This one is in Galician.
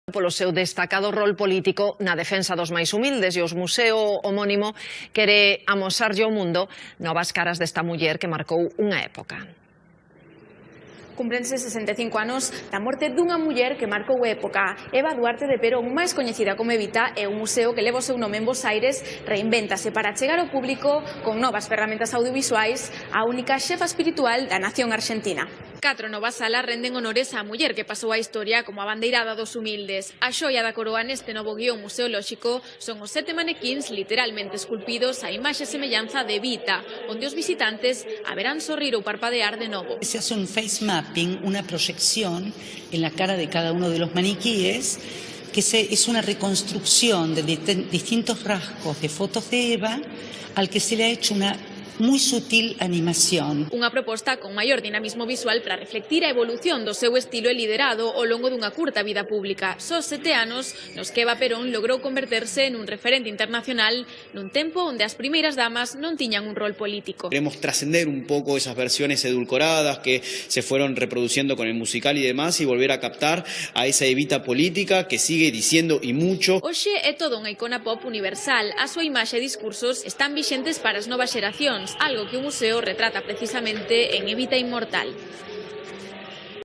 Polo seu destacado rol político na defensa dos máis humildes, e os museo homónimo quere amosarlle ao mundo novas caras desta muller que marcou unha época. Cumprense 65 anos da morte dunha muller que marcou época. Eva Duarte de Perón, máis coñecida como Evita, é un museo que leva o seu nome en Bos Aires, reinvéntase para chegar ao público con novas ferramentas audiovisuais a única xefa espiritual da nación argentina. 4 novas salas renden honores á muller que pasou a historia como a bandeirada dos humildes. A xoia da coroa neste novo guión museolóxico son os 7 manequíns literalmente esculpidos a imaxe e semellanza de Evita, onde os visitantes haberán sorrir ou parpadear de novo. Se hace un face mapping, una proyección en la cara de cada uno de los maniquíes, que es una reconstrucción de distintos rasgos de fotos de Eva, al que se le ha hecho una moi sutil animación. Unha proposta con maior dinamismo visual para reflectir a evolución do seu estilo e liderado ao longo dunha curta vida pública. Só 7 anos nos que Eva Perón logrou converterse nun referente internacional nun tempo onde as primeiras damas non tiñan un rol político. Queremos trascender un poco esas versiones edulcoradas que se fueron reproduciendo con el musical y demás y volver a captar a esa Evita política que sigue diciendo y mucho. Hoxe é toda unha icona pop universal. A súa imaxe e discursos están vixentes para as novas xeracións, algo que o museo retrata precisamente en Evita Inmortal.